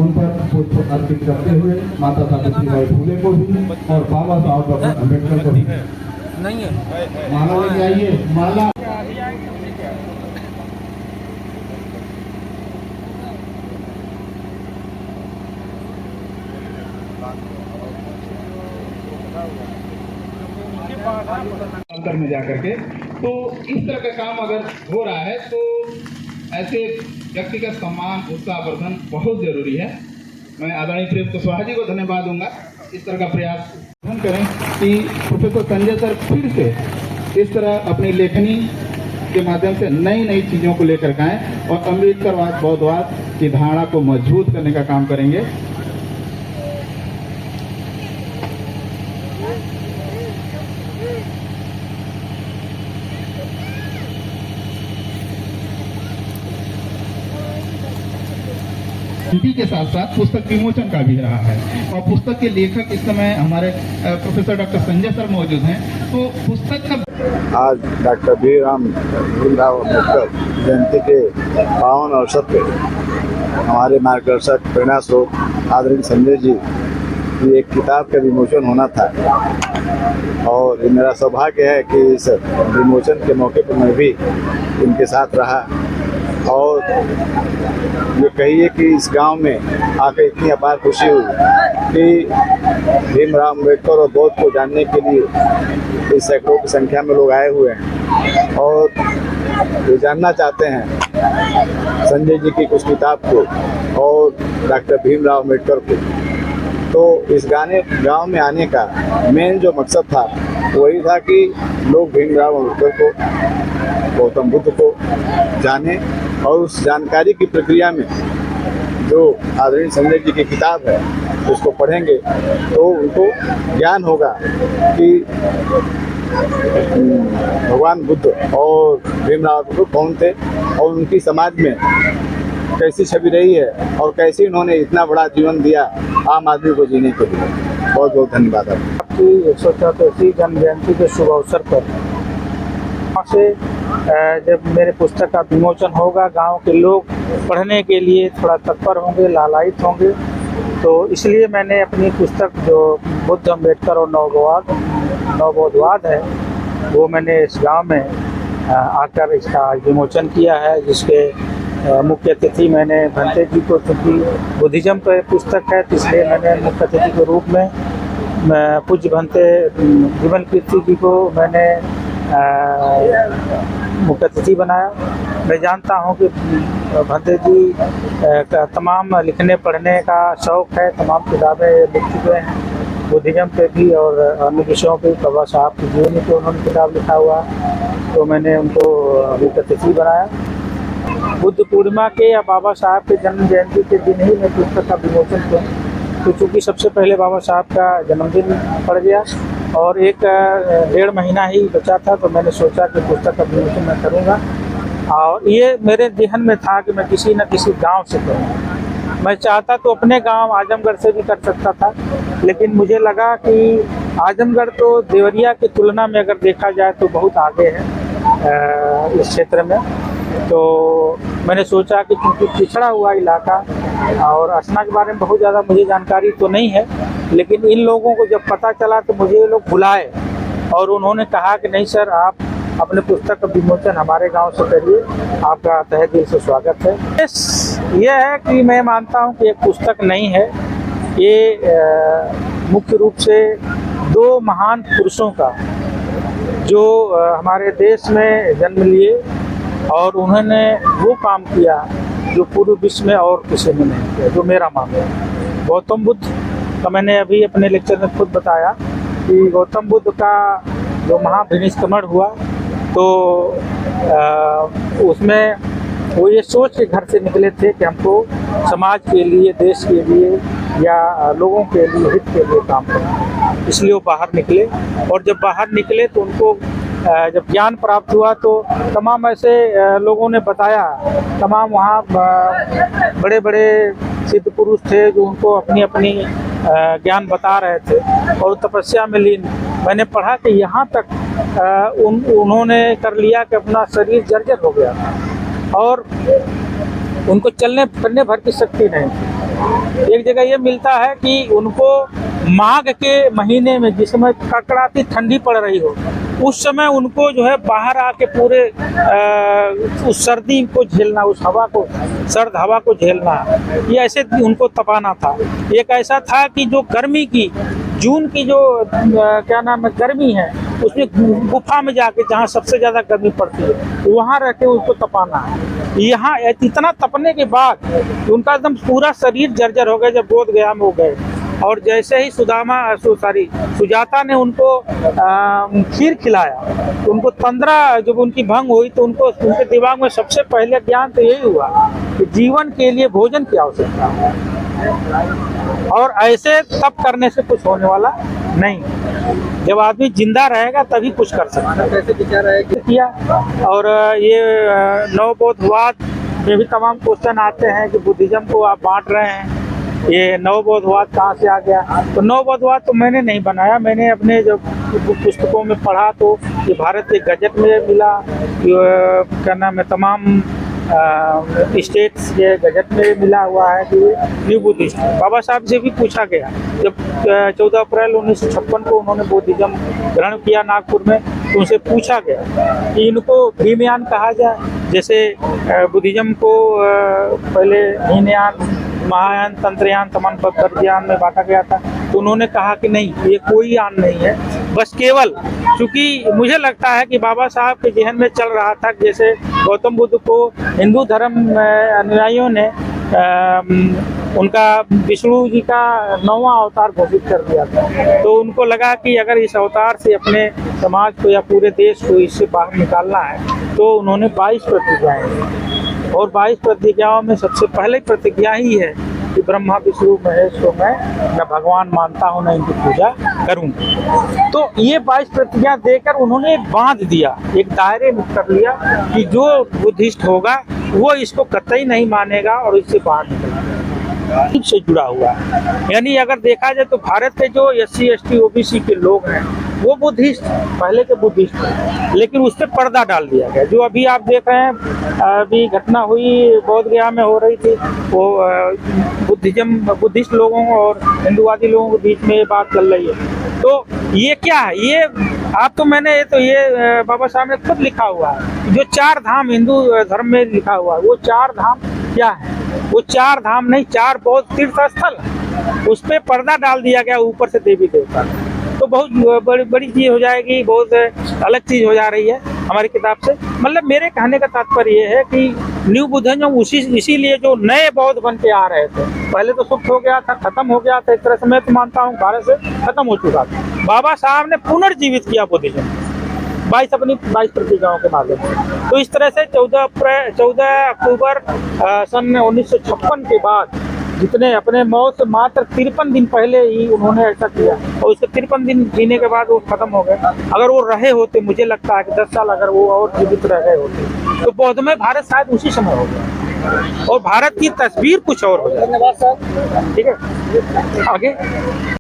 उन पर पुष्प अर्पित करते हुए माता सावित्रीबाई फुले को भी और बाबा साहब अम्बेडकर को भी नहीं है माला लेके आइए। माला अंदर में जाकर के, तो इस तरह का काम अगर हो रहा है तो ऐसे व्यक्तिगत सम्मान उत्साहवर्धन बहुत जरूरी है। मैं आदरणीय प्रेम कुशवाहा जी को धन्यवाद दूंगा। इस तरह का प्रयास हम करें कि प्रोफेसर संजय सर फिर से इस तरह अपनी लेखनी के माध्यम से नई नई चीज़ों को लेकर के आएँ और अम्बेडकरवाद बौद्धवाद की धारणा को मजबूत करने का काम करेंगे। हिंदी के साथ साथ पुस्तक विमोचन का भी रहा है और पुस्तक के लेखक इस समय हमारे प्रोफेसर डॉक्टर संजय सर मौजूद हैं। तो पुस्तक का आज डॉक्टर भीमराव अम्बेडकर जयंती के पावन अवसर पे हमारे मार्गदर्शक प्रेरणा स्रोत आदरणीय संजय जी की एक किताब का विमोचन होना था और मेरा सौभाग्य है कि इस विमोचन के मौके पर मैं भी इनके साथ रहा और ये कहिए कि इस गांव में आकर इतनी अपार खुशी हुई कि भीमराव अम्बेडकर और बौद्ध को जानने के लिए इस सैकड़ों की संख्या में लोग आए हुए हैं और ये जानना चाहते हैं संजय जी की कुछ किताब को और डॉक्टर भीमराव अम्बेडकर को। तो इस गांव में आने का मेन जो मकसद था वही था कि लोग भीमराव अम्बेडकर को, गौतम बुद्ध को जाने और उस जानकारी की प्रक्रिया में जो आदरणीय संजय जी की किताब है उसको पढ़ेंगे तो उनको ज्ञान होगा कि भगवान बुद्ध और भीमराव अम्बेडकर कौन थे और उनकी समाज में कैसी छवि रही है और कैसे उन्होंने इतना बड़ा जीवन दिया आम आदमी को जीने के लिए। बहुत बहुत धन्यवाद आपकी 134वीं जन्म जयंती के शुभ अवसर पर से जब मेरे पुस्तक का विमोचन होगा गांव के लोग पढ़ने के लिए थोड़ा तत्पर होंगे, लालायित होंगे। तो इसलिए मैंने अपनी पुस्तक जो बुद्ध अम्बेडकर और नवबौद्धवाद है वो मैंने इस गांव में आकर इसका विमोचन किया है, जिसके मुख्य अतिथि मैंने भंते जी को, चूँकि बुद्धिज्म पर पुस्तक है तो इसलिए मैंने मुख्य अतिथि के रूप में पूज्य भंते जीवन कीर्ति जी को मैंने मुख्य अतिथि बनाया। मैं जानता हूं कि भंते जी का तमाम लिखने पढ़ने का शौक़ है, तमाम किताबें लिख चुके हैं बुद्धिज्म पे भी और अन्य विषयों पे। बाबा साहब की जीवनी पे उन्होंने किताब लिखा हुआ, तो मैंने उनको मुख्य अतिथि बनाया। बुद्ध पूर्णिमा के या बाबा साहब के जन्म जयंती के दिन ही मैं पुस्तक का विमोचन किया, तो चूँकि सबसे पहले बाबा साहब का जन्मदिन पड़ गया और एक 1.5 महीना ही बचा था, तो मैंने सोचा कि पुस्तक का विमोचन मैं करूँगा। और ये मेरे ज़हन में था कि मैं किसी न किसी गांव से करूँ। मैं चाहता तो अपने गांव आजमगढ़ से भी कर सकता था, लेकिन मुझे लगा कि आजमगढ़ तो देवरिया की तुलना में अगर देखा जाए तो बहुत आगे है इस क्षेत्र में। तो मैंने सोचा कि क्योंकि पिछड़ा हुआ इलाका और असना के बारे में बहुत ज़्यादा मुझे जानकारी तो नहीं है, लेकिन इन लोगों को जब पता चला तो मुझे ये लोग बुलाए और उन्होंने कहा कि नहीं सर, आप अपने पुस्तक का विमोचन हमारे गांव से करिए, आपका तहे दिल से स्वागत है। ये है कि मैं मानता हूं कि एक पुस्तक नहीं है, ये मुख्य रूप से 2 महान पुरुषों का जो हमारे देश में जन्म लिए और उन्होंने वो काम किया जो पूरे विश्व में और किसी ने नहीं किया, जो मेरा मानना है। गौतम बुद्ध का मैंने अभी अपने लेक्चर में खुद बताया कि गौतम बुद्ध का जो महाभिनिष्क्रमण हुआ तो उसमें वो ये सोच के घर से निकले थे कि हमको समाज के लिए, देश के लिए या लोगों के लिए, हित के लिए काम करना। इसलिए वो बाहर निकले और जब बाहर निकले तो उनको जब ज्ञान प्राप्त हुआ तो तमाम ऐसे लोगों ने बताया, तमाम वहाँ बड़े बड़े सिद्ध पुरुष थे जो उनको अपनी अपनी ज्ञान बता रहे थे और तपस्या में लीन। मैंने पढ़ा कि यहाँ तक उन्होंने कर लिया कि अपना शरीर जर्जर हो गया था और उनको चलने फिरने भर की शक्ति नहीं थी एक जगह ये मिलता है कि उनको माघ के महीने में जिस समय कड़कड़ाती ठंडी पड़ रही हो, उस समय उनको जो है बाहर आके पूरे उस सर्दी को झेलना, उस हवा को, सर्द हवा को झेलना, ये ऐसे उनको तपाना था। एक ऐसा था कि जो गर्मी की, जून की जो क्या नाम है गर्मी है, उसमें गुफा में जाके जहाँ सबसे ज़्यादा गर्मी पड़ती है वहाँ रह के उसको तपाना है। यहाँ इतना तपने के बाद उनका एकदम पूरा शरीर जर्जर हो गया जब बोध गया में हो गए। और जैसे ही सुजाता ने उनको खीर खिलाया, उनको तंद्रा जब उनकी भंग हुई तो उनको, उनके दिमाग में सबसे पहले ज्ञान तो यही हुआ कि जीवन के लिए भोजन की आवश्यकता है और ऐसे तप करने से कुछ होने वाला नहीं। जब आदमी जिंदा रहेगा तभी कुछ कर सकता है। कैसे विचार है किया। और ये नवबोधवाद में भी तमाम क्वेश्चन आते हैं कि बुद्धिज्म को आप बांट रहे हैं, ये नवबोधवाद कहाँ से आ गया। तो नवबोधवाद तो मैंने नहीं बनाया, मैंने अपने जब पुस्तकों में पढ़ा तो ये भारत के गजट में मिला, क्या नाम है, तमाम स्टेट्स के गजट में मिला हुआ है कि न्यू बुद्धिस्ट। बाबा साहब से भी पूछा गया जब 14 अप्रैल 1956 को उन्होंने बुद्धिज्म ग्रहण किया नागपुर में, तो उनसे पूछा गया कि इनको भीमयान कहा जाए, जैसे बुद्धिज्म को पहले हीनयान, महायान, तंत्रयान, तमाम बौद्धयान में बांटा गया था। तो उन्होंने कहा कि नहीं, ये कोई यान नहीं है, बस केवल, क्योंकि मुझे लगता है कि बाबा साहब के जहन में चल रहा था जैसे गौतम बुद्ध को हिंदू धर्म अनुयायियों ने उनका विष्णु जी का 9वां अवतार घोषित कर दिया था। तो उनको लगा कि अगर इस अवतार से अपने समाज को या पूरे देश को इससे बाहर निकालना है तो उन्होंने 22 प्रतिज्ञाएं दी और 22 प्रतिज्ञाओं में सबसे पहले प्रतिज्ञा ही है कि ब्रह्मा विष्णु महेश को मैं न भगवान मानता हूँ, न इनकी पूजा करूँगा। तो ये 22 प्रतिज्ञा देकर उन्होंने एक बांध दिया, एक दायरे में कर लिया कि जो बुद्धिस्ट होगा वो इसको कतई नहीं मानेगा और इससे बाहर निकलेगा, से जुड़ा हुआ है। यानी अगर देखा जाए तो भारत के जो SC ST OBC के लोग हैं वो बुद्धिस्ट, पहले के बुद्धिस्ट हैं, लेकिन उस पर पर्दा डाल दिया गया। जो अभी आप देख रहे हैं, अभी घटना हुई बोध गया में हो रही थी, वो बुद्धिस्ट लोगों और हिंदुवादी लोगों के बीच में ये बात चल रही है। तो ये क्या है, ये आप तो मैंने ये बाबा साहब ने खुद लिखा हुआ है, जो 4 धाम हिंदू धर्म में लिखा हुआ है, वो 4 धाम क्या है, वो 4 धाम नहीं, 4 बौद्ध तीर्थ स्थल, उस पर पर्दा डाल दिया गया ऊपर से देवी देवता। तो बहुत बड़ी चीज़ हो जाएगी, बहुत अलग चीज़ हो जा रही है हमारी किताब से। मतलब मेरे कहने का तात्पर्य ये है कि न्यू बुद्धिज्म इसीलिए जो नए बौद्ध बन के आ रहे थे, पहले तो सुप्त हो गया था, खत्म हो गया था, एक तरह से मैं तो मानता हूँ भारत से खत्म हो चुका था। बाबा साहब ने पुनर्जीवित किया बुद्धिज्म 22 प्रतिज्ञाओं के माध्यम से। तो इस तरह से 14 अक्टूबर सन 1956 के बाद, जितने अपने मौत से मात्र 53 दिन पहले ही उन्होंने ऐसा किया और उसके 53 दिन जीने के बाद वो खत्म हो गए। अगर वो रहे होते, मुझे लगता है कि 10 साल अगर वो और जीवित रह गए होते तो बौद्धमय भारत शायद उसी समय हो गया और भारत की तस्वीर कुछ और हो जाए। धन्यवाद सर। ठीक है, आगे।